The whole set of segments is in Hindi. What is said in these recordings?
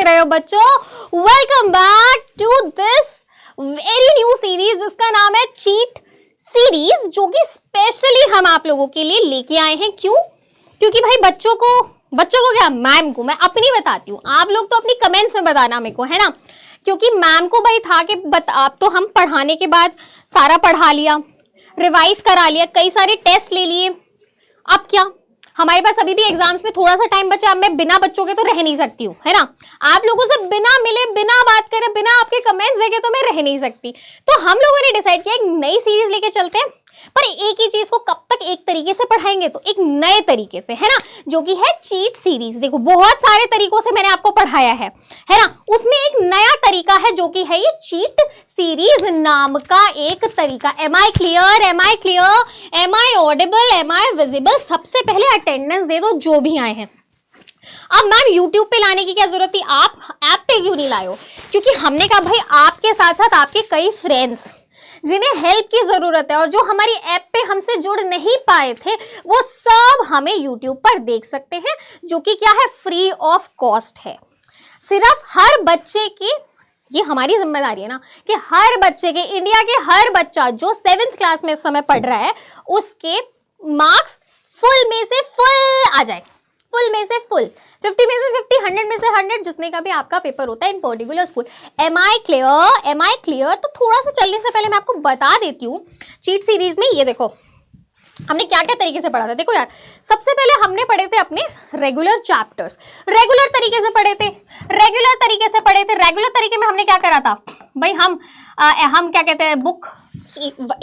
रहे हो बच्चों? Welcome back to this very new series जिसका नाम है चीट सीरीज, जो कि स्पेशली हम आप लोगों के लिए लेके आए हैं। क्यों? क्योंकि भाई बच्चों को क्या, मैम को मैं अपनी बताती हूँ, आप लोग तो अपनी कमेंट्स में बताना मेरे को, है ना। क्योंकि मैम को भाई था कि आप तो हम पढ़ाने के बाद सारा पढ़ा लिया, रिवाइज करा लिया, कई सारे टेस्ट ले लिए, अब क्या हमारे पास अभी भी एग्जाम्स में थोड़ा सा टाइम बचा। अब मैं बिना बच्चों के तो रह नहीं सकती हूँ, है ना। आप लोगों से बिना मिले, बिना बात करे, बिना आपके कमेंट्स देखे तो मैं रह नहीं सकती। तो हम लोगों ने डिसाइड किया एक नई सीरीज लेके चलते हैं, पर एक ही चीज को कब तक एक तरीके से पढ़ाएंगे, तो एक नए तरीके से, है ना, जो कि है चीट सीरीज। देखो बहुत सारे तरीकों से मैंने आपको पढ़ाया है ना। उसमें एक नया तरीका है जो कि है ये चीट सीरीज नाम का एक तरीका। Am I clear? Am I clear? Am I audible? Am I visible? सबसे पहले अटेंडेंस दे दो जो भी आए हैं। अब मैम YouTube पे लाने की क्या जरूरत थी, आप ऐप पे क्यों नहीं लाए हो? क्योंकि हमने कहा भाई आपके साथ साथ आपके कई फ्रेंड्स जिन्हें हेल्प की जरूरत है और जो हमारी ऐप पे हमसे जुड़ नहीं पाए थे, वो सब हमें YouTube पर देख सकते हैं, जो कि क्या है, फ्री ऑफ कॉस्ट है। सिर्फ हर बच्चे की, ये हमारी जिम्मेदारी है ना, कि हर बच्चे के, इंडिया के हर बच्चा जो 7th क्लास में इस समय पढ़ रहा है, उसके मार्क्स फुल में से फुल आ जाए, फुल में से फुल, 50 में से 50, 100 में से 100, जितने का भी आपका पेपर होता है in particular school. Am I clear? Am I clear? तो थोड़ा सा चलने से पहले मैं आपको बता देती हूँ चीट सीरीज में। ये देखो हमने क्या क्या तरीके से पढ़ा था। देखो यार, सबसे पहले हमने पढ़े थे अपने रेगुलर चैप्टर्स, रेगुलर तरीके से पढ़े थे, रेगुलर तरीके से पढ़े थे। रेगुलर तरीके में हमने क्या करा था भाई, हम क्या कहते हैं, बुक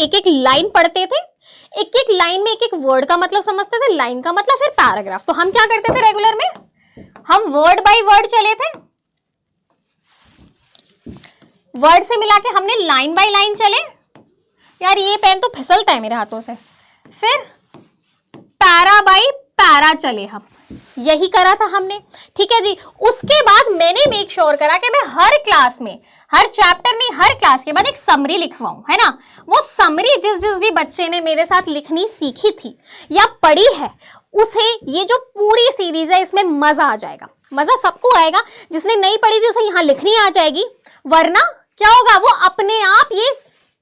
एक एक लाइन पढ़ते थे, एक एक लाइन में एक एक वर्ड का मतलब समझते थे, लाइन का मतलब फिर पैराग्राफ। तो हम क्या करते थे रेगुलर में, हम वर्ड बाय वर्ड चले थे, वर्ड से मिला के हमने लाइन बाय लाइन चले। यार ये पेन तो फिसलता है मेरे हाथों से। फिर पैरा बाय पैरा चले, हम यही करा था हमने, ठीक है जी। उसके बाद मैंने मेक श्योर करा कि मैं हर क्लास में, हर चैप्टर में, हर क्लास के बाद एक समरी लिखवाऊं, है ना। वो समरी जिस जिस भी बच्चे ने मेरे साथ लिखनी सीखी थी या पढ़ी है, उसे ये जो पूरी सीरीज है इसमें मजा आ जाएगा। मजा सबको आएगा, जिसने नहीं पढ़ी थी उसे यहाँ लिखनी आ जाएगी, वरना क्या होगा, वो अपने आप, ये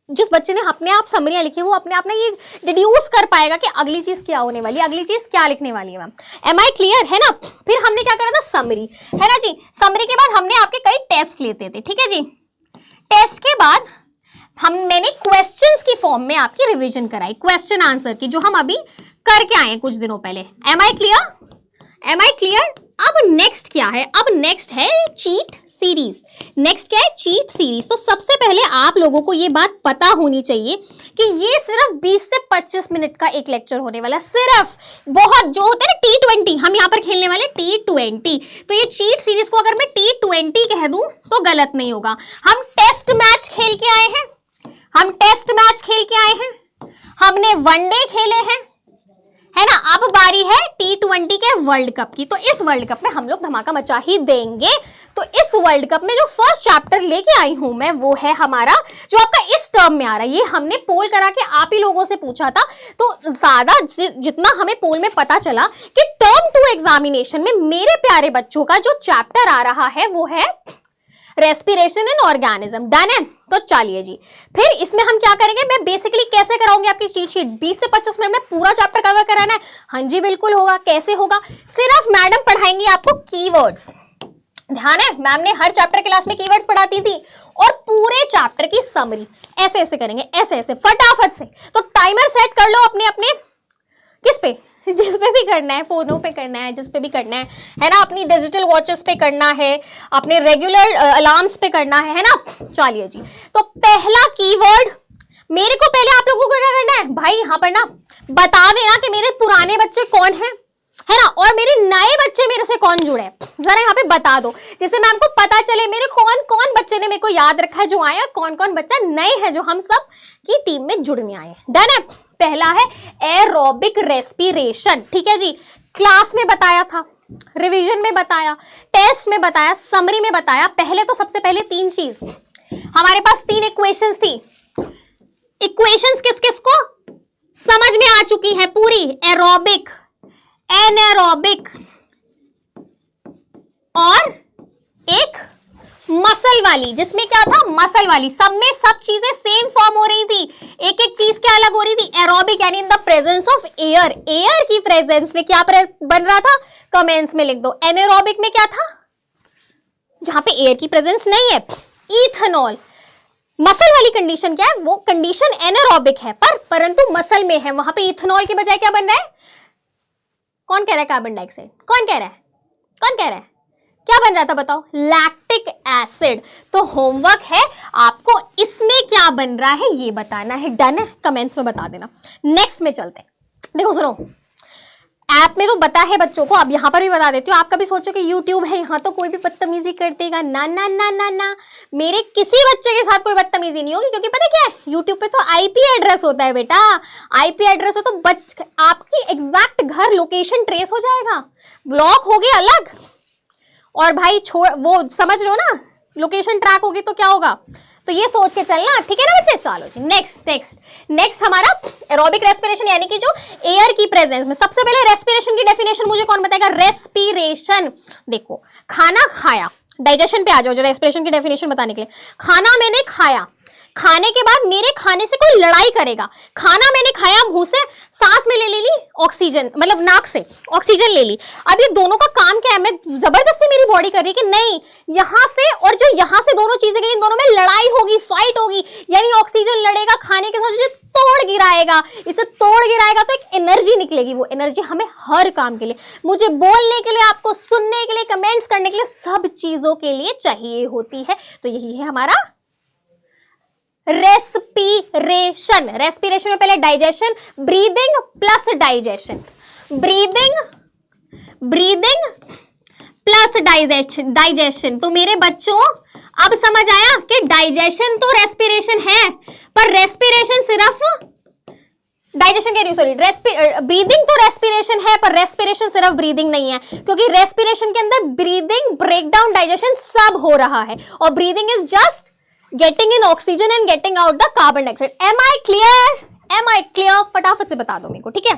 जिस बच्चे ने अपने आप समरियां लिखी, वो अपने आप ने ये डिड्यूस कर पाएगा कि अगली चीज क्या होने वाली है, अगली चीज क्या लिखने वाली है मैम। एम आई क्लियर, है ना। फिर हमने क्या करा था, समरी, है ना जी। समरी के बाद हमने आपके कई टेस्ट लेते थे, ठीक है जी। टेस्ट के बाद मैंने क्वेश्चंस की फॉर्म में आपकी रिवीजन कराई, क्वेश्चन आंसर की, जो हम अभी करके आए हैं कुछ दिनों पहले। Am I clear? Am I clear? अब नेक्स्ट क्या है, अब नेक्स्ट है चीट सीरीज। नेक्स्ट क्या है, चीट सीरीज। तो सबसे पहले आप लोगों को ये बात पता होनी चाहिए कि ये सिर्फ 20 से 25 मिनट का एक लेक्चर होने वाला है, सिर्फ। बहुत जो होता है ना T20, हम यहाँ पर खेलने वाले T20। तो ये चीट सीरीज को अगर मैं T20 कह दूं तो गलत नहीं होगा। हम टेस्ट मैच खेल के आए हैं, हम टेस्ट मैच खेल के आए हैं, हमने वनडे खेले हैं, है ना। अब बारी है T20 के वर्ल्ड कप की। तो इस वर्ल्ड कप में हम लोग धमाका मचा ही देंगे। तो इस वर्ल्ड कप में जो फर्स्ट चैप्टर लेके आई हूं मैं, वो है हमारा जो आपका इस टर्म में आ रहा है। ये हमने पोल करा के आप ही लोगों से पूछा था, तो ज्यादा जितना हमें पोल में पता चला कि टर्म 2 एग्जामिनेशन में मेरे प्यारे बच्चों का जो चैप्टर आ रहा है वो है रेस्पिरेशन एंड ऑर्गेनिज्म। डन है? तो चलिए जी, फिर इसमें हम क्या करेंगे, मैं बेसिकली कैसे कराऊंगी आपकी चीट शीट, 20 से 25 मिनट में पूरा चैप्टर कवर कराना है। हाँ जी बिल्कुल होगा। कैसे होगा, सिर्फ मैडम पढ़ाएंगी आपको कीवर्ड्स। ध्यान है, मैम ने हर चैप्टर क्लास में कीवर्ड्स पढ़ाती थी, और पूरे चैप्टर की समरी ऐसे ऐसे करेंगे, ऐसे ऐसे फटाफट से। तो टाइमर सेट कर लो अपने अपने, किस पे, जिस पे भी करना है, फोनों पे करना है, जिस पे भी करना है ना, अपनी डिजिटल वॉचेस पे करना है, अपने रेगुलर अलार्म्स पे करना है ना। चलिए जी, तो पहला कीवर्ड, मेरे को पहले आप लोगों को क्या करना है भाई, यहाँ पर ना बता देना कि मेरे पुराने बच्चे कौन है ना, और मेरे नए बच्चे मेरे से कौन जुड़े हैं, जरा यहाँ पे बता दो, जिससे मैम को पता चले मेरे कौन कौन बच्चे ने मेरे को याद रखा है जो आए, और कौन कौन बच्चा नए हैं जो हम सब की टीम में जुड़ने आए हैं। डन है? पहला है एरोबिक रेस्पिरेशन, ठीक है जी। क्लास में बताया था, रिवीजन में बताया, टेस्ट में बताया, समरी में बताया। पहले तो सबसे पहले 3 चीज हमारे पास, 3 इक्वेशंस थी। इक्वेशंस किस किस को समझ में आ चुकी है पूरी, एरोबिक, एनारोबिक और एक मसल वाली, जिसमें क्या था, मसल वाली, सब में सब चीजें सेम फॉर्म हो रही थी, एक एक चीज क्या अलग हो रही थी, एरोबिक यानी इन the presence of air, air की प्रेजेंस में क्या बन रहा था, कमेंट्स में लिख दो। एनारोबिक में क्या था, जहां पे एयर की प्रेजेंस नहीं है, इथेनॉल। मसल वाली कंडीशन क्या है, वो कंडीशन एनारोबिक है परंतु मसल में है, वहां पे इथेनॉल के बजाय क्या बन रहा है, कौन कह रहा है, कार्बन डाइऑक्साइड, कौन कह रहा है, कौन कह रहा है, क्या बन रहा था बताओ, लैक्टिक एसिड। तो होमवर्क है आपको इसमें क्या बन रहा है ये बताना है, डन है, कमेंट्स में बता देना। नेक्स्ट में चलते हैं, देखो सुनो, ऐप में तो बता है बच्चों को, अब यहां पर भी बता देती हूँ, आप कभी सोचो कि यूट्यूब है यहां तो कोई भी बदतमीजी कर देगा, ना ना ना ना ना, मेरे किसी बच्चे के साथ कोई बदतमीजी नहीं होगी, क्योंकि पता क्या है, यूट्यूब पे तो आईपी एड्रेस होता है बेटा, आईपी एड्रेस हो तो आपकी एग्जैक्ट घर लोकेशन ट्रेस हो जाएगा, ब्लॉक हो गया अलग, और भाई छोड़, वो समझ रहे हो ना, लोकेशन ट्रैक होगी तो क्या होगा, तो ये सोच के चलना, ठीक है ना बच्चे। चलो जी नेक्स्ट हमारा एरोबिक रेस्पिरेशन, यानी कि जो एयर की प्रेजेंस में, सबसे पहले रेस्पिरेशन की डेफिनेशन मुझे कौन बताएगा, रेस्पिरेशन। देखो खाना खाया, डाइजेशन पे आ जाओ जो रेस्पिरेशन की डेफिनेशन बताने के लिए, खाना मैंने खाया, खाने के बाद मेरे खाने से कोई लड़ाई करेगा, खाना मैंने खाया, मुंह से सांस में ले ली ऑक्सीजन, मतलब नाक से ऑक्सीजन ले ली, अब ये दोनों का काम क्या है, मैं जबरदस्ती मेरी बॉडी कर रही है कि नहीं, यहां से और जो यहां से दोनों चीजें गई, इन दोनों में लड़ाई होगी, फाइट होगी, यानी ऑक्सीजन लड़ेगा खाने के साथ, जो तोड़ गिराएगा, इसे तोड़ गिराएगा तो एक एनर्जी निकलेगी, वो एनर्जी हमें हर काम के लिए, मुझे बोलने के लिए, आपको सुनने के लिए, कमेंट्स करने के लिए, सब चीजों के लिए चाहिए होती है। तो यही है हमारा रेस्पिरेशन। रेस्पिरेशन में पहले digestion, breathing plus digestion, breathing plus digestion. तो मेरे बच्चों अब समझ आया कि डाइजेशन तो रेस्पिरेशन है, पर रेस्पिरेशन सिर्फ, डाइजेशन कह रही हूं सॉरी, ब्रीदिंग तो रेस्पिरेशन है, पर रेस्पिरेशन सिर्फ ब्रीदिंग नहीं है, क्योंकि रेस्पिरेशन के अंदर ब्रीदिंग, ब्रेकडाउन, डाइजेशन सब हो रहा है, और breathing is just getting in oxygen and getting out the carbon dioxide. Am I clear, फटाफट से बता दो मेरे को, ठीक है।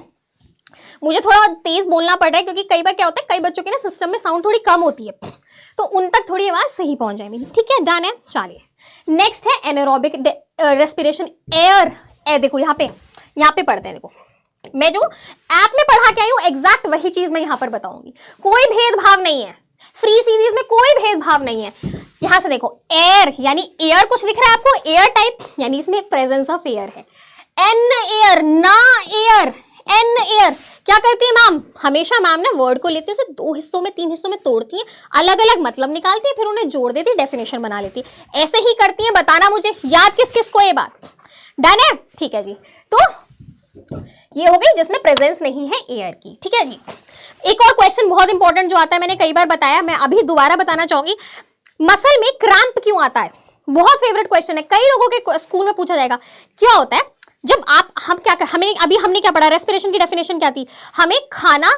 मुझे थोड़ा तेज बोलना पड़ रहा है, क्योंकि कई बार क्या होता है, कई बच्चों के ना सिस्टम में साउंड थोड़ी कम होती है, तो उन तक थोड़ी आवाज सही पहुंच जाए मेरी, ठीक है, डन है। चलिए नेक्स्ट है एनारोबिक रेस्पिरेशन, एयर देखो यहाँ पे पढ़ते हैं, देखो मैं जो ऐप में पढ़ा के आई हूँ एग्जैक्ट वही चीज मैं यहाँ पर बताऊंगी, कोई भेदभाव नहीं है, फ्री सीरीज में कोई भेदभाव नहीं है। यहां से देखो, एयर यानी एयर कुछ दिख रहा है आपको, एयर टाइप यानी इसमें प्रेजेंस ऑफ एयर है, एन एयर, ना एयर, एन एयर क्या करती है मैम, हमेशा मैम ने वर्ड को लेती है, उसे 2 हिस्सों में 3 हिस्सों में तोड़ती है, अलग अलग मतलब निकालती है, फिर उन्हें जोड़ देती है, डेफिनेशन बना लेती है, ऐसे ही करती है, बताना मुझे याद किस किस को ये बात, डन है, ठीक है जी। तो ये हो गई जिसमें प्रेजेंस नहीं है एयर की, ठीक है जी। एक और क्वेश्चन बहुत इंपॉर्टेंट जो आता है, मैंने कई बार बताया, मैं अभी दोबारा बताना चाहूंगी, मसल में क्रैम्प क्यों आता है, बहुत फेवरेट क्वेश्चन है, कई लोगों के स्कूल में पूछा जाएगा, क्या होता है जब हमने क्या पढ़ा, रेस्पिरेशन की डेफिनेशन क्या थी, हमें खाना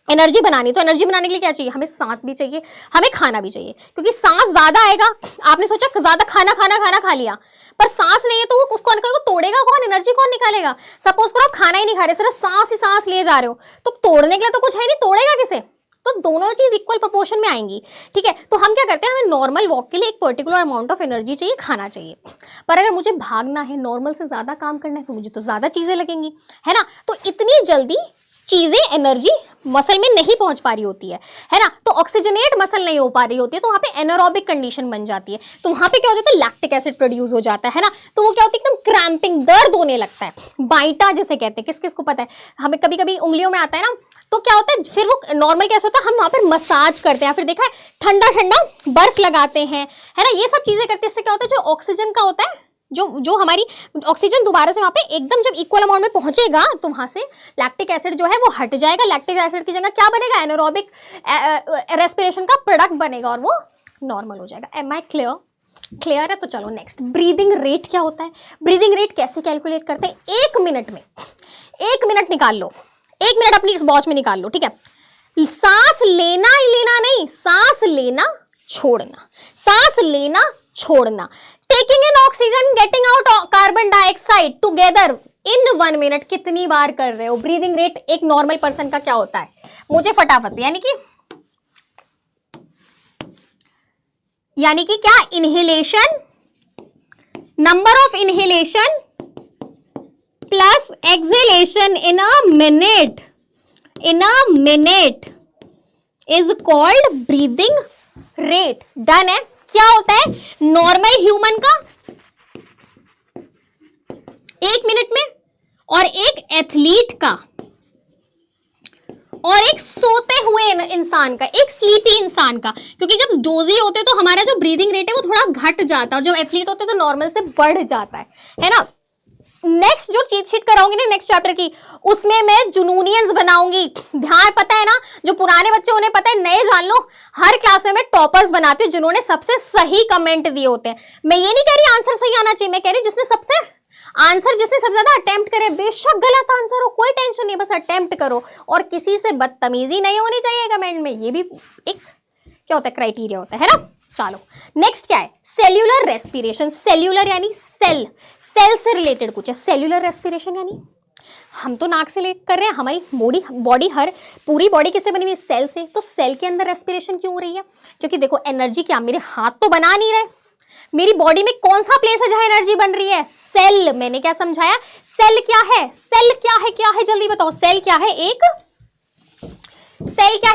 एनर्जी बनानी, तो एनर्जी बनाने के लिए क्या चाहिए, हमें सांस भी चाहिए, हमें खाना भी चाहिए, क्योंकि सांस ज्यादा आएगा, आपने सोचा ज्यादा खाना खा लिया, पर सांस नहीं है तो उसको तोड़ेगा कौन, एनर्जी कौन निकालेगा, सपोज करो आप खाना ही नहीं खा रहे, सिर्फ सांस ही सांस लिए जा रहे हो, तो तोड़ने के लिए तो कुछ है नहीं, तोड़ेगा किसे, तो दोनों चीज इक्वल प्रोपोर्शन में आएंगी, ठीक है। तो हम क्या करते हैं, हमें नॉर्मल वॉक के लिए एक पर्टिकुलर अमाउंट ऑफ एनर्जी चाहिए, खाना चाहिए, पर अगर मुझे भागना है, नॉर्मल से ज्यादा काम करना है, तो मुझे तो ज्यादा चीजें लगेंगी, है ना, तो इतनी जल्दी चीजें, एनर्जी मसल में नहीं पहुंच पा रही होती है ना, तो ऑक्सीजनेट मसल नहीं हो पा रही होती है, तो वहां पे एनारोबिक कंडीशन बन जाती है, तो वहां पे क्या हो जाता है, लैक्टिक एसिड प्रोड्यूस हो जाता है ना, तो वो क्या होता है, एकदम क्रैम्पिंग, दर्द होने लगता है, बाइटा जिसे कहते हैं, किस किस को पता है, हमें कभी कभी उंगलियों में आता है ना, तो क्या होता है, फिर वो नॉर्मल कैसे होता है, हम वहां पर मसाज करते हैं, फिर देखा है ठंडा ठंडा बर्फ लगाते हैं, है ना, ये सब चीजें करते हैं, इससे क्या होता है, जो ऑक्सीजन का होता है, जो हमारी ऑक्सीजन दोबारा से वहां पे एकदम जब इक्वल अमाउंट में पहुंचेगा, तो वहां से लैक्टिक एसिड जो है वो हट जाएगा, लैक्टिक एसिड की जगह क्या बनेगा, एनारोबिक रेस्पिरेशन का प्रोडक्ट बनेगा, और वो नॉर्मल हो जाएगा। एम आई क्लियर है। तो चलो नेक्स्ट, ब्रीदिंग रेट क्या होता है, ब्रीदिंग रेट कैसे कैलकुलेट करते हैं, 1 मिनट में, 1 मिनट निकाल लो, 1 मिनट अपनी वॉच में निकाल लो, ठीक है, सांस लेना ही लेना नहीं, सांस लेना छोड़ना, सांस लेना छोड़ना, taking in oxygen, getting out carbon dioxide together in 1 minute कितनी बार कर रहे हो, ब्रीदिंग रेट एक नॉर्मल पर्सन का क्या होता है, मुझे फटाफट से, यानी कि यानी कि क्या, inhalation, number of inhalation plus exhalation in a minute is called breathing rate. Done है। क्या होता है नॉर्मल ह्यूमन का 1 मिनट में, और एक एथलीट का, और एक सोते हुए इंसान का, एक स्लीपी इंसान का। क्योंकि जब डोजी होते हैं तो हमारा जो ब्रीदिंग रेट है वो थोड़ा घट जाता है, और जब एथलीट होते हैं तो नॉर्मल से बढ़ जाता है ना। नेक्स्ट जो चीट शीट कराऊंगी ना नेक्स्ट चैप्टर की, उसमें मैं जुनूनियंस बनाऊंगी। ध्यान, पता है ना, जो पुराने बच्चे उन्हें पता है, नए जान लो, हर क्लास में मैं टॉपर्स बनाती हूँ जिन्होंने सबसे सही कमेंट दिए होते हैं। मैं ये नहीं कह रही आंसर सही आना चाहिए, मैं कह रही जिसने सबसे ज्यादा अटेम्प्ट करे, बेशक गलत आंसर हो कोई टेंशन नहीं, बस अटेम्प्ट करो, और किसी से बदतमीजी नहीं होनी चाहिए कमेंट में। ये भी एक क्या होता है, क्राइटेरिया होता है ना। चलो नेक्स्ट क्या है, सेल्यूलर रेस्पिरेशन। सेल्यूलर यानी सेल से रिलेटेड कुछ है। सेल्यूलर रेस्पिरेशन यानी हम तो नाक से ले कर रहे हैं, हमारी बॉडी पूरी बॉडी किससे बनी हुई है, सेल से। तो सेल के अंदर रेस्पिरेशन क्यों हो रही है, क्योंकि देखो एनर्जी क्या, मेरे हाथ तो बना नहीं रहे, मेरी बॉडी में कौन सा प्लेस है जहां एनर्जी बन रही है, सेल। मैंने क्या समझाया, सेल क्या है, क्या है जल्दी बताओ, सेल क्या है,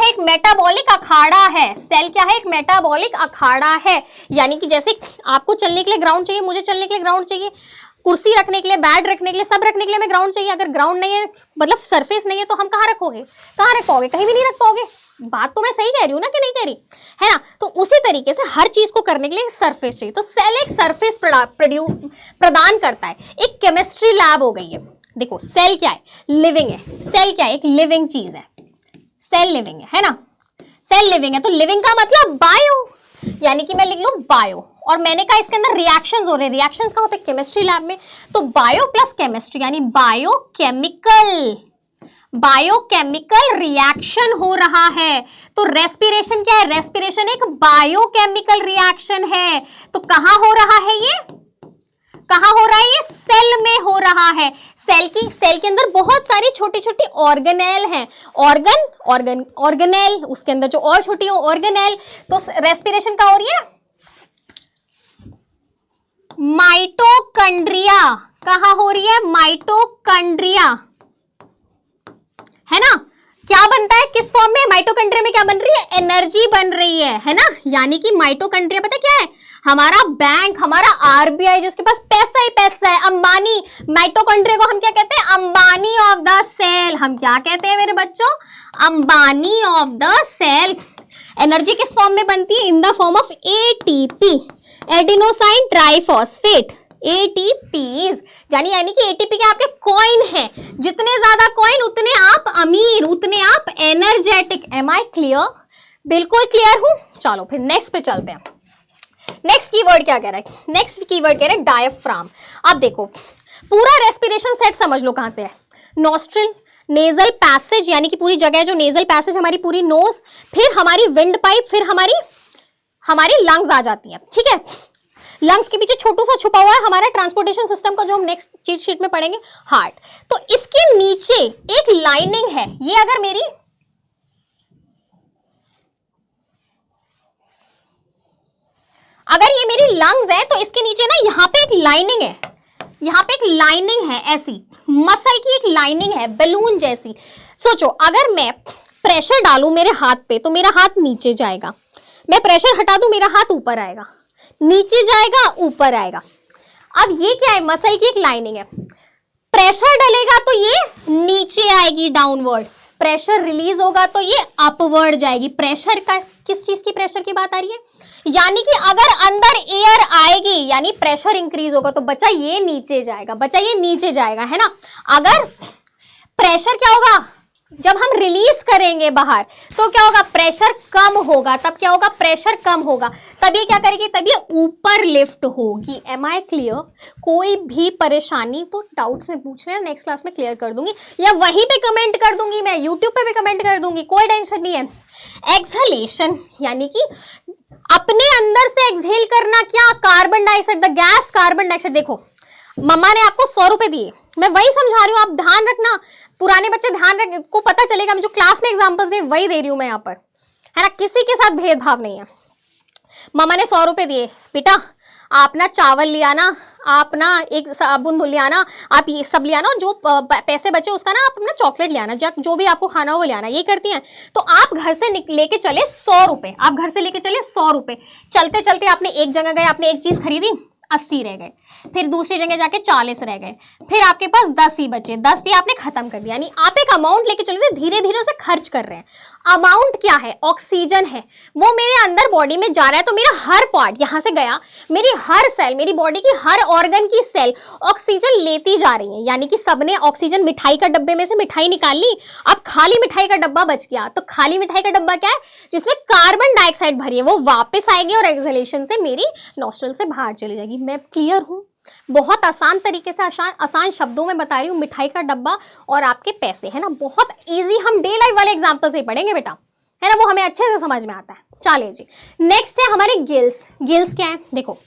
एक मेटाबॉलिक अखाड़ा है। सेल क्या है, एक मेटाबॉलिक अखाड़ा है। यानी कि जैसे आपको चलने के लिए ग्राउंड चाहिए, मुझे चलने के लिए ग्राउंड चाहिए, कुर्सी रखने के लिए, बैट रखने के लिए, सब रखने के लिए हमें ग्राउंड चाहिए। अगर ग्राउंड नहीं है, मतलब सरफेस नहीं है, तो हम कहाँ रखोगे, कहीं भी नहीं रख पाओगे। बात तो मैं सही कह रही हूँ ना कि नहीं कह रही, है ना। तो उसी तरीके से हर चीज को करने के लिए सरफेस चाहिए। तो सेल एक सरफेस प्रदान करता है। एक केमिस्ट्री लैब हो गई है। देखो सेल क्या है, लिविंग है। सेल क्या है, एक लिविंग चीज है। सेल लिविंग है ना, सेल लिविंग है। तो लिविंग का मतलब बायो, यानी कि मैं लिख लूं बायो, और मैंने कहा इसके अंदर रिएक्शंस हो रहे हैं। रिएक्शंस का होता है केमिस्ट्री लैब में, तो बायो प्लस केमिस्ट्री यानी बायोकेमिकल रिएक्शन हो रहा है। तो रेस्पिरेशन क्या है, रेस्पिरेशन एक बायोकेमिकल रिएक्शन है। तो कहां हो रहा है ये, ये सेल में हो रहा है। सेल के अंदर बहुत सारी छोटी छोटी ऑर्गेनेल हैं, ऑर्गेनेल, उसके अंदर जो और छोटी ऑर्गेनेल। तो रेस्पिरेशन का हो रही है माइटोकॉन्ड्रिया। कहां हो रही है, माइटोकॉन्ड्रिया, है ना। क्या बनता है, किस फॉर्म में, माइटोकॉन्ड्रिया में क्या बन रही है, एनर्जी बन रही है ना। यानी कि माइटोकॉन्ड्रिया पता क्या है, हमारा बैंक, हमारा आरबीआई, जिसके पास पैसा ही पैसा है, अंबानी। माइटोकॉन्ड्रिया को हम क्या कहते हैं, अंबानी ऑफ द सेल। हम क्या कहते हैं मेरे बच्चों, Ambani of the cell. Energy किस फॉर्म में बनती है, in the form of ATP, adenosine triphosphate, ATPs. यानी कि एटीपी के आपके कॉइन हैं, जितने ज्यादा कॉइन उतने आप अमीर, उतने आप एनर्जेटिक। एम आई क्लियर, बिल्कुल क्लियर हूं। चलो फिर नेक्स्ट पे चलते हैं। नेक्स्ट कीवर्ड क्या कह रहा है, नेक्स्ट कीवर्ड कह रहा है डायफ्राम। अब देखो पूरा रेस्पिरेशन सेट समझ लो कहां से है, नॉस्ट्रिल, नेजल पैसेज, यानी कि पूरी जगह जो नेजल पैसेज हमारी पूरी नोज, फिर हमारी विंड पाइप, फिर हमारी लंग्स आ जाती है। ठीक है, लंग्स के पीछे छोटू सा छुपा हुआ है हमारा ट्रांसपोर्टेशन सिस्टम का, जो हम नेक्स्ट चीट शीट में पढ़ेंगे, हार्ट। तो इसके नीचे एक लाइनिंग है, ये अगर ये मेरी लंग्स है तो इसके नीचे ना यहाँ पे एक लाइनिंग है, यहाँ पे एक लाइनिंग है, ऐसी मसल की एक लाइनिंग है, बलून जैसी। सोचो अगर मैं प्रेशर डालूं मेरे हाथ पे तो मेरा हाथ नीचे जाएगा, मैं प्रेशर हटा दूं मेरा हाथ ऊपर आएगा, नीचे जाएगा ऊपर आएगा। अब ये क्या है, मसल की एक लाइनिंग है, प्रेशर डलेगा तो ये नीचे आएगी डाउनवर्ड, प्रेशर रिलीज होगा तो ये अपवर्ड जाएगी। प्रेशर का किस चीज की प्रेशर की बात आ रही है, यानी कि अगर अंदर एयर आएगी यानी प्रेशर इंक्रीज होगा तो बच्चा ये नीचे जाएगा, बच्चा ये नीचे जाएगा, है ना। अगर प्रेशर क्या होगा, जब हम रिलीज करेंगे बाहर तो क्या होगा, प्रेशर कम होगा, तब क्या होगा, प्रेशर कम होगा, तब ये क्या करेगी, तब ये ऊपर लिफ्ट होगी। एम आई क्लियर, कोई भी परेशानी तो डाउट्स में पूछ लेना, नेक्स्ट क्लास में क्लियर कर दूंगी, या वहीं पे कमेंट कर दूंगी, मैं यूट्यूब पे भी कमेंट कर दूंगी, कोई टेंशन नहीं है। एक्सहेलेशन यानी कि अपने अंदर से एक्सहेल करना, क्या, carbon dioxide, the gas carbon dioxide. देखो मम्मा ने आपको 100 रुपए दिए, मैं वही समझा रही हूँ, आप ध्यान रखना, पुराने बच्चे ध्यान रख को पता चलेगा, मैं जो क्लास में एग्जांपल्स दे वही दे रही हूं मैं यहाँ पर, है ना, किसी के साथ भेदभाव नहीं है। मामा ने 100 रुपए दिए, बेटा आप ना चावल लिया ना, आप ना एक साबुन लिया ना, आप ये सब लिया ना, जो पैसे बचे उसका ना आप अपना चॉकलेट लिया ना, जो भी आपको खाना हो वो लिया ना, ये करती हैं। तो आप घर से लेके चले 100 रुपए, आप घर से लेके चले 100 रुपए, चलते चलते आपने एक जगह गए, आपने एक चीज खरीदी, 80 रह गए, फिर दूसरी जगह जाके 40 रह गए, फिर आपके पास 10 ही बचे, 10 भी आपने खत्म कर दिया। यानी आप एक अमाउंट लेके चले थे, धीरे धीरे उसे खर्च कर रहे हैं। अमाउंट क्या है? ऑक्सीजन है, वो मेरे अंदर बॉडी में जा रहा है, तो मेरा हर पार्ट यहां से गया, मेरी हर सेल, मेरी बॉडी की हर ऑर्गन की सेल ऑक्सीजन लेती जा रही है। यानी कि सबने ऑक्सीजन, मिठाई का डब्बे में से मिठाई निकाल ली, अब खाली मिठाई का डब्बा बच गया, तो खाली मिठाई का डब्बा क्या है? जिसमें कार्बन डाइऑक्साइड भरी है, वो वापस आएगी और एक्सहेलेशन से मेरी नॉस्ट्रल से बाहर चली जाएगी। मैं क्लियर हूं? बहुत आसान तरीके से, आसान शब्दों में बता रही हूँ। मिठाई का डब्बा और आपके पैसे, है ना, बहुत इजी। हम डे लाइफ वाले एग्जाम्पल से ही पढ़ेंगे बेटा, है ना, वो हमें अच्छे से समझ में आता है। चलिए जी, नेक्स्ट है हमारे गिल्स। गिल्स क्या है? देखो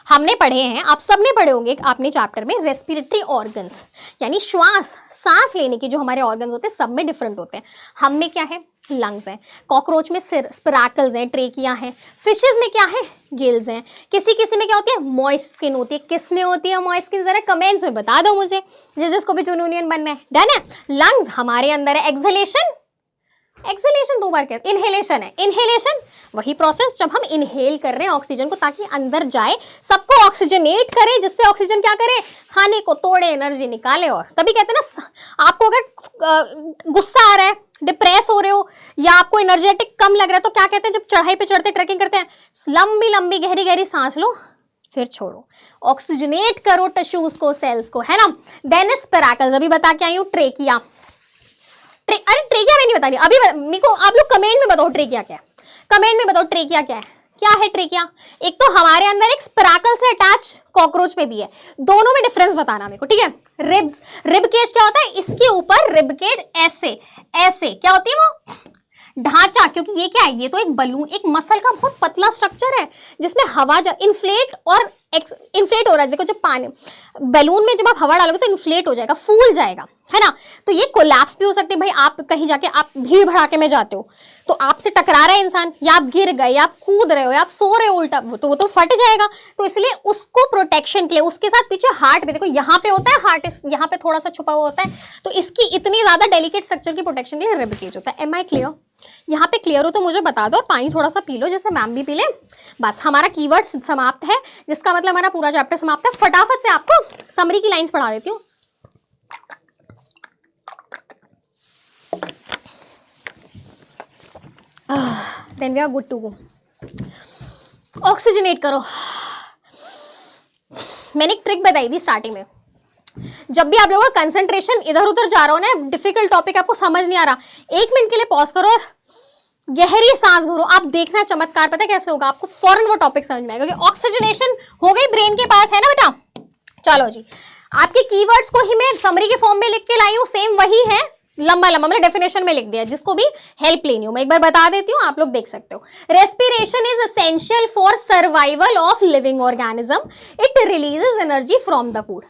हमने पढ़े हैं, आप सबने पढ़े होंगे अपने चैप्टर में, रेस्पिरेटरी ऑर्गन्स, यानी श्वास, सांस लेने के जो हमारे ऑर्गन्स होते हैं सब में डिफरेंट होते हैं। हम में क्या है? लंग्स हैं, कॉकरोच में स्पिराकल्स हैं, ट्रेकिया है, फिशेज में क्या है? गिल्स हैं, किसी किसी में क्या होती है? मॉइस्ट स्किन होती है। किस में होती है मॉइस्ट स्किन? जरा कमेंट्स में बता दो मुझे, जिसको भी जूनूनियन बनना है। डन है? लंग्स हमारे अंदर है। एक्सहेलेशन, एक्सहेलेशन 2 बार क्या? इनहेलेशन है। इनहेलेशन वही प्रोसेस जब हम इनहेल कर रहे हैं ऑक्सीजन को, ताकि अंदर जाए, सबको ऑक्सीजनेट करे, जिससे ऑक्सीजन क्या करे? खाने को तोड़े, एनर्जी निकाले। और तभी कहते हैं ना, आपको अगर गुस्सा आ रहा है, डिप्रेस हो रहे हो, या आपको एनर्जेटिक कम लग रहा है, तो क्या कहते हैं जब चढ़ाई पे चढ़ते ट्रैकिंग करते हैं? लंबी लंबी गहरी गहरी सांस लो, फिर छोड़ो, ऑक्सीजनेट करो टिश्यूज को, सेल्स को, है ना। देन स्पिराकल्स, अभी बता के आई हूँ, ट्रेकिया। अरे ट्रेकिया मैं नहीं बता रही अभी, मेरे को आप लोग कमेंट में बताओ ट्रेकिया क्या है, कमेंट में बताओ ट्रेकिया क्या है। क्या है ट्रेकिया? एक तो हमारे अंदर एक स्पिराकल से अटैच कॉकरोच पे भी है, दोनों में डिफरेंस बताना मेरे को, ठीक है। रिब्स, रिब केज क्या होता है? इसके ऊपर रिब केज ऐसे ऐसे क्या होती है वो ढांचा, क्योंकि ये क्या है? ये तो एक बलून, एक मसल का बहुत पतला स्ट्रक्चर है, जिसमें हवा इन्फ्लेट और इन्फ्लेट हो रहा है। देखो जब पानी बैलून में जब आप हवा डालोगे तो इन्फ्लेट हो जाएगा, फूल जाएगा, है ना। तो ये कोलैप्स भी हो सकते हैं। भाई आप कहीं जाके आप भीड़ भड़ाके में जाते हो, तो आपसे टकरा रहा है इंसान, या आप गिर गए, या आप कूद रहे हो, या आप सो रहे हो उल्टा, तो वो तो फट जाएगा। तो इसलिए उसको प्रोटेक्शन के लिए उसके साथ पीछे हार्ट भी, देखो यहाँ पे होता है हार्ट, यहाँ पे थोड़ा सा छुपा हुआ होता है, तो इसकी इतनी ज्यादा डेलिकेट स्ट्रक्चर की प्रोटेक्शन के लिए रिब केज होता है। Am I clear? यहाँ पे क्लियर हो तो मुझे बता दो, और पानी थोड़ा सा पी लो, जैसे मैम भी पी ले। बस हमारा कीवर्ड समाप्त है, जिसका मतलब हमारा पूरा चैप्टर समाप्त है। फटाफट से आपको समरी की लाइंस पढ़ा देती हूँ। Then we are good to go. Oxygenate करो। मैंने एक ट्रिक बताई थी स्टार्टिंग में, जब भी आप लोगों का कंसंट्रेशन इधर उधर जा रहा हो ना, डिफिकल्ट टॉपिक आपको समझ नहीं आ रहा, 1 मिनट के लिए पॉज करो और गहरी सांस भरो। आप देखना चमत्कार पता है कैसे होगा, आपको फौरन वो टॉपिक समझ में आएगा, क्योंकि ऑक्सीजनेशन हो गई ब्रेन के पास, है ना बेटा। चलो जी, आपके कीवर्ड्स को ही मैं समरी के फॉर्म में लिख के लाई हूँ, सेम वही है, लंबा लंबा मैंने डेफिनेशन में लिख दिया, जिसको भी हेल्प लेनी हो मैं एक बार बता देती हूँ, आप लोग देख सकते हो। Respiration is essential for survival of living organism, it releases energy from the food.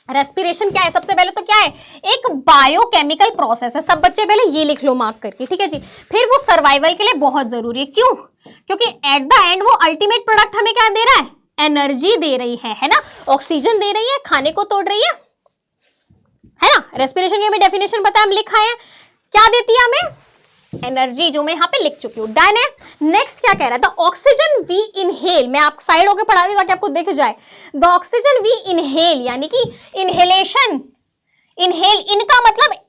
Respiration क्या है? सबसे पहले तो क्या है? एक बायोकेमिकल प्रोसेस है। सब बच्चे पहले ये लिख लो मार्क करके, ठीक है जी। फिर वो सर्वाइवल के लिए बहुत जरूरी है। क्यों? क्योंकि एट द एंड वो अल्टीमेट प्रोडक्ट हमें क्या दे रहा है? एनर्जी दे रही है ना, ऑक्सीजन दे रही है, खाने को तोड़ रही है ना। रेस्पिरेशन की हमें डेफिनेशन पता है, हम लिखा है, क्या देती है हमें? एनर्जी, जो मैं यहाँ पे लिख चुकी हूँ। डन है। नेक्स्ट क्या कह रहा था? ऑक्सीजन वी इनहेल, मैं आपको साइड होकर पढ़ा रही हूँ ताकि आपको दिख जाए। द ऑक्सीजन वी इनहेल, यानी कि इनहेलेशन, इनहेल, इनका मतलब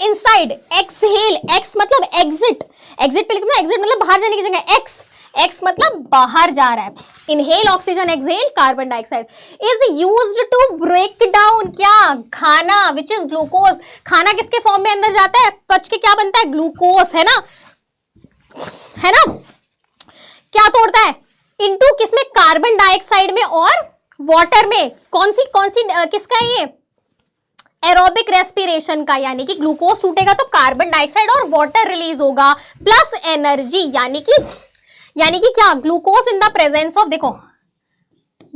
इनसाइड, एक्सहेल, एक्स मतलब एग्जिट, एग्जिट पे लिखना, एग्जिट मतलब बाहर जाने की जगह, एक्स, एक्स मतलब बाहर जा रहा है। Inhale oxygen, exhale carbon dioxide. Is used to break down क्या? खाना, विच इज ग्लूकोज। खाना किसके फॉर्म में अंदर जाता है? पच के क्या बनता है? ग्लूकोज, है ना, है ना। क्या तोड़ता है? इनटू किसमें? कार्बन डाइऑक्साइड में और वाटर में। कौन सी किसका है ये? एरोबिक रेस्पिरेशन का, यानी कि ग्लूकोज टूटेगा तो कार्बन डाइऑक्साइड और वाटर रिलीज होगा, प्लस एनर्जी, यानी कि क्या? Glucose in the presence of, देखो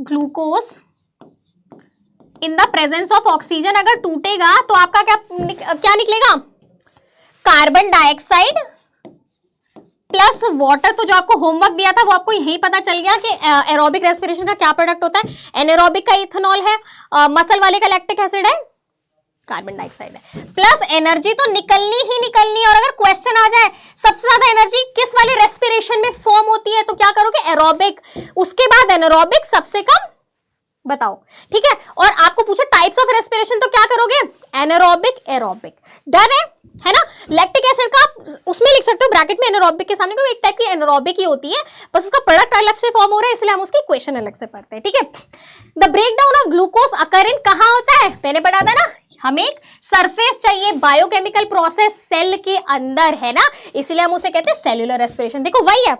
glucose in the presence of oxygen अगर टूटेगा तो आपका क्या निकलेगा? Carbon dioxide plus plus water, तो जो आपको होमवर्क दिया था वो आपको यही पता चल गया कि एरोबिक रेस्पिरेशन का क्या प्रोडक्ट होता है। एनारोबिक का इथेनॉल है, मसल वाले का लैक्टिक एसिड है, कार्बन डाइऑक्साइड है। प्लस एनर्जी तो निकलनी ही निकलनी है, और अगर क्वेश्चन आ जाए सबसे ज्यादा एनर्जी किस वाले रेस्पिरेशन में फॉर्म होती है, तो क्या करोगे, एरोबिक, उसके बाद एनारोबिक, सबसे कम बताओ, ठीक है। और आपको पूछो टाइप्स ऑफ रेस्पिरेशन, तो क्या करोगे, एनारोबिक, एरोबिक, डन है ना। लैक्टिक एसिड का आप उसमें लिख सकते हो ब्रैकेट में एनारोबिक के सामने, क्योंकि एक टाइप की एनारोबिक ही होती है, बस उसका प्रोडक्ट अलग से फॉर्म हो रहा है, इसलिए हम उसकी इक्वेशन अलग से पढ़ते हैं, ठीक है। द ब्रेकडाउन ऑफ ग्लूकोज अकर इन कहां होता है, मैंने पढ़ा था ना, हमें एक सरफेस चाहिए, बायोकेमिकल प्रोसेस सेल के अंदर, है ना, इसलिए हम उसे कहते हैं सेल्यूलर रेस्पिरेशन। देखो वही है,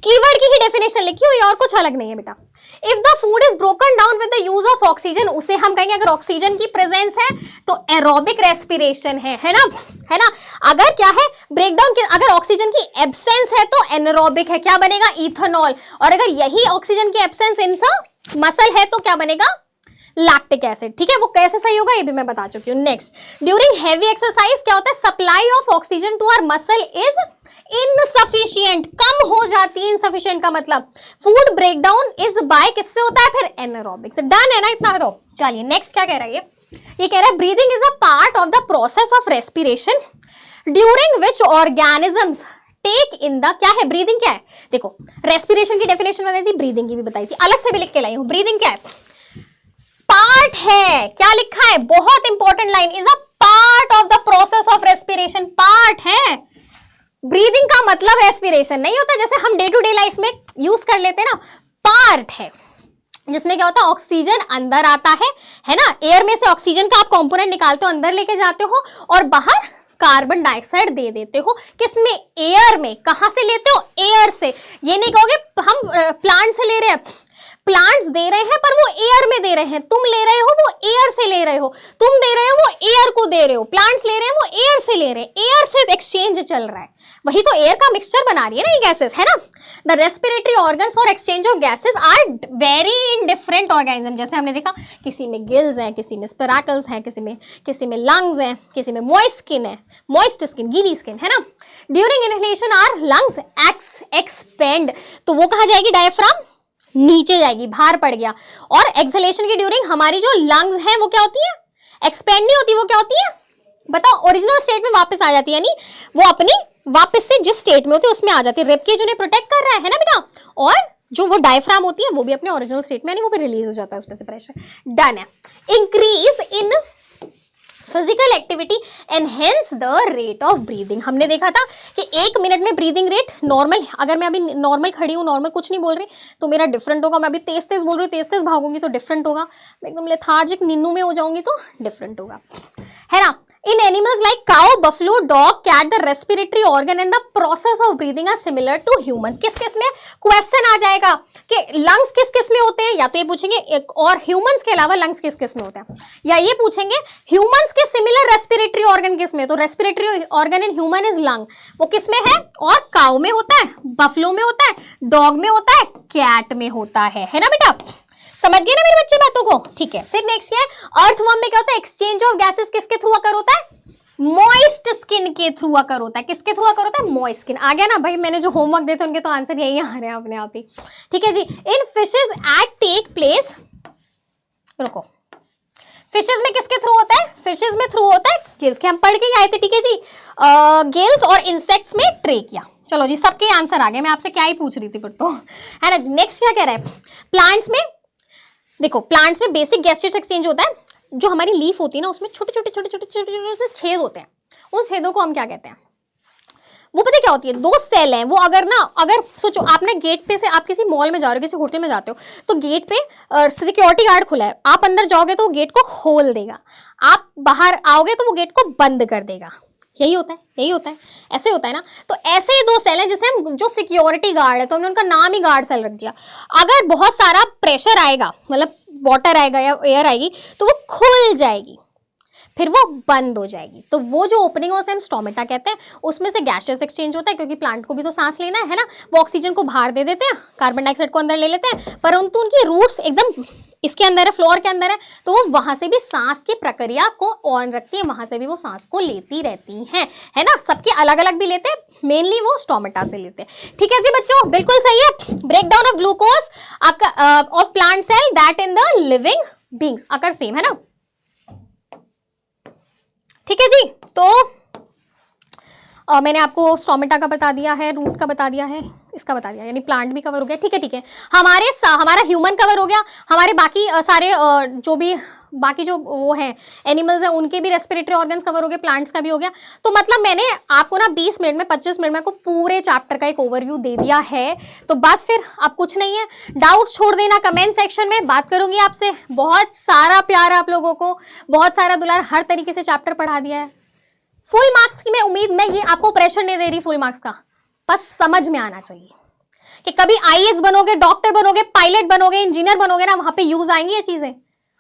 कीवर्ड की ही डेफिनेशन लिखी हुई है, और कुछ अलग नहीं है बेटा। If the food is broken down with the use of oxygen, उसे हम कहेंगे, अगर ऑक्सीजन की प्रेजेंस है तो एरोबिक रेस्पिरेशन है ना, है ना। अगर क्या है, ब्रेकडाउन की, अगर ऑक्सीजन की एब्सेंस है तो एनारोबिक है, क्या बनेगा, इथेनॉल। और अगर यही ऑक्सीजन की एब्सेंस इन मसल है तो क्या बनेगा, लैक्टिक एसिड, ठीक है। वो कैसे सही होगा ये भी मैं बता चुकी हूँ। नेक्स्ट, ड्यूरिंग हेवी एक्सरसाइज क्या होता है, supply of oxygen to our muscle is insufficient, कम हो जाती है। इनसफिशिएंट का मतलब फूड ब्रेकडाउन इज बाय किससे होता है, फिर एनारोबिक से। डन है ना इतना तो। चलिए नेक्स्ट क्या कह रहा है ये कह रहा है breathing is a part of the process of respiration during which organisms take in the, क्या है ब्रीदिंग, क्या है, देखो रेस्पिरेशन की डेफिनेशन बताई थी, ब्रीदिंग की भी बताई थी, अलग से भी लिख के लाई हूं। ब्रीदिंग क्या है, पार्ट है, क्या लिखा है, बहुत important line, is a part of the process of respiration, part है। ब्रीदिंग का मतलब रेस्पिरेशन नहीं होता जैसे हम डे टू डे लाइफ में यूज कर लेते हैं ना, पार्ट है जिसमें क्या होता है, ऑक्सीजन अंदर आता है ना, एयर में से ऑक्सीजन का आप कंपोनेंट निकालते हो, अंदर लेके जाते हो, और बाहर कार्बन डाइऑक्साइड दे देते हो, किसमें, एयर में। कहां से लेते हो, एयर से। ये नहीं कहोगे हम प्लांट से ले रहे हैं, प्लांट्स दे रहे हैं पर वो एयर में दे रहे हैं, तुम ले रहे हो वो एयर से ले रहे हो, तुम दे रहे हो वो एयर को दे रहे हो, प्लांट्स ले रहे हैं वो एयर से ले रहे हैं, एयर से एक्सचेंज चल रहा है, वही तो एयर का मिक्सचर बना रही है ना ये गैसेस, है ना। The respiratory organs for exchange of gases are very in different organism, जैसे हमने देखा किसी में गिल्स हैं, किसी में स्पिरैकल्स हैं, किसी में लंग्स हैं, किसी में मॉइस्ट स्किन है, मॉइस्ट स्किन, गीली स्किन, है ना। During inhalation our lungs expand, तो वो कहाँ जाएगी, डायफ्राम नीचे जाएगी, बाहर पड़ गया। और एक्सहेलेशन की ड्यूरिंग हमारी जो लंग्स हैं वो क्या होती है, एक्सपेंड नहीं होती, वो क्या होती है बताओ, ओरिजिनल स्टेट में वापस आ जाती है, यानी वो अपनी वापस से जिस स्टेट में होती है उसमें आ जाती है। रिब केज उन्हें प्रोटेक्ट कर रहा है ना बेटा, और जो वो डायफ्राम होती है वो भी अपने ओरिजिनल स्टेट में, यानी वो भी रिलीज हो जाता है उसमें से प्रेशर। डन है। Increase in physical activity enhance the rate of breathing, हमने देखा था कि 1 मिनट में ब्रीदिंग रेट नॉर्मल, अगर मैं अभी नॉर्मल खड़ी हूँ, नॉर्मल कुछ नहीं बोल रही, तो मेरा डिफरेंट होगा। मैं अभी तेज तेज बोल रही हूँ, तेज तेज भागूंगी तो डिफरेंट होगा, मैं एकदम लेथार्जिक नींदू में हो जाऊंगी तो डिफरेंट होगा, है ना। In animals like cow, buffalo, dog, cat, the respiratory organ and the process of breathing are similar to humans. किस किस में क्वेश्चन आ जाएगा कि lungs किस किस में होते हैं, या तो ये पूछेंगे एक, और humans के अलावा lungs किस किस में होते हैं, या ये पूछेंगे humans के similar respiratory organ किस में, तो respiratory organ in human is lung, वो किस में है, और cow में होता है, buffalo में होता है, dog में होता है, cat में होता है ना बेटा। समझ गए ना मेरे बच्चे बातों को, ठीक है। फिर नेक्स्ट है अर्थवर्म में क्या होता है, एक्सचेंज ऑफ गैसेस किसके थ्रू अकर होता है, मॉइस्ट स्किन के थ्रू अकर होता है। किसके थ्रू अकर होता है, मॉइस्ट स्किन। आ गया ना भाई, मैंने जो होमवर्क देते उनके तो आंसर यही आ रहे हैं अपने आप ही, ठीक है जी। इन फिशेज एट टेक प्लेस, रुको, फिशेज में किसके थ्रू होता है, फिशेज में थ्रू होता है गिल्स के, हम पढ़ के आए थे, ठीक है जी। गिल्स और इंसेक्ट्स में ट्रेकिया। चलो जी, सबके आंसर आ गए, मैं आपसे क्या ही पूछ रही थी फिर तो, है ना जी। नेक्स्ट क्या कह रहा है, प्लांट्स में देखो, प्लांट्स में बेसिक गैसेस एक्सचेंज होता है, जो हमारी लीफ होती है ना उसमें छोटे छोटे से छेद होते हैं, उन छेदों को हम क्या कहते हैं, वो पता क्या होती है, 2 सेल हैं वो। अगर सोचो आपने गेट पे से, आप किसी मॉल में जा रहे हो, किसी होटल में जाते हो, तो गेट पे सिक्योरिटी गार्ड खुला है, आप अंदर जाओगे तो वो गेट को खोल देगा, आप बाहर आओगे तो वो गेट को बंद कर देगा, यही होता है, ऐसे होता है ना। तो ऐसे ही 2 सेल हैं जिसे हम, जो सिक्योरिटी गार्ड है, तो हमने उनका नाम ही गार्ड सेल रख दिया। अगर बहुत सारा प्रेशर आएगा, मतलब वाटर आएगा या एयर आएगी, तो वो खुल जाएगी, फिर वो बंद हो जाएगी। तो वो जो ओपनिंग हो, हम स्टोमेटा कहते हैं, उसमें से गैसेस एक्सचेंज होता है, क्योंकि प्लांट को भी तो सांस लेना है ना। वो ऑक्सीजन को बाहर दे देते हैं, कार्बन डाइऑक्साइड को अंदर ले लेते हैं, परंतु उनकी रूट्स एकदम इसके अंदर है, फ्लोर के अंदर है, तो वो वहां से भी सांस की प्रक्रिया को ऑन रखती है, वहां से भी वो सांस को लेती रहती हैं, है ना। सबके अलग अलग भी लेते हैं, मेनली वो स्टोमेटा से लेते हैं। ठीक है जी बच्चों, बिल्कुल सही है। Break down of glucose of plant cell that in the living beings occur same, है ना। ठीक है जी, तो मैंने आपको स्टोमेटा का बता दिया है, रूट का बता दिया है, इसका बता दिया, यानी प्लांट भी कवर हो गया। ठीक है ठीक है, हमारा ह्यूमन कवर हो गया, हमारे बाकी सारे जो भी बाकी जो वो है एनिमल्स हैं उनके भी रेस्पिरेटरी ऑर्गन्स कवर हो गए, प्लांट्स का भी हो गया। तो मतलब मैंने आपको ना 20 मिनट में 25 मिनट में आपको पूरे चैप्टर का एक ओवरव्यू दे दिया है। तो बस फिर अब कुछ नहीं है, डाउट छोड़ देना कमेंट सेक्शन में, बात करूंगी आपसे। बहुत सारा प्यार आप लोगों को, बहुत सारा दुलार, हर तरीके से चैप्टर पढ़ा दिया है। फुल मार्क्स की मैं उम्मीद, मैं ये आपको प्रेशर नहीं दे रही फुल मार्क्स का, बस समझ में आना चाहिए कि कभी आईएएस बनोगे, डॉक्टर बनोगे, पायलट बनोगे, इंजीनियर बनोगे ना, वहां पे यूज आएंगी ये चीजें,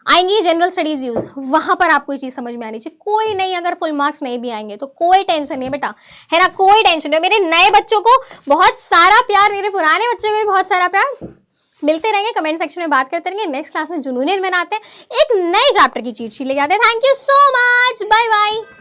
आएंगी जनरल स्टडीज यूज, वहां पर आपको ये चीज समझ में आनी चाहिए। कोई नहीं, अगर फुल मार्क्स नहीं भी आएंगे तो कोई टेंशन नहीं बेटा, है ना, कोई टेंशन नहीं। मेरे नए बच्चों को बहुत सारा प्यार, मेरे पुराने बच्चों को भी बहुत सारा प्यार, मिलते रहेंगे, कमेंट सेक्शन में बात करते रहेंगे। नेक्स्ट क्लास में जुनूनियत बनाते हैं, एक नए चैप्टर की चीट शीट लेके आते हैं। Thank you so much, bye bye.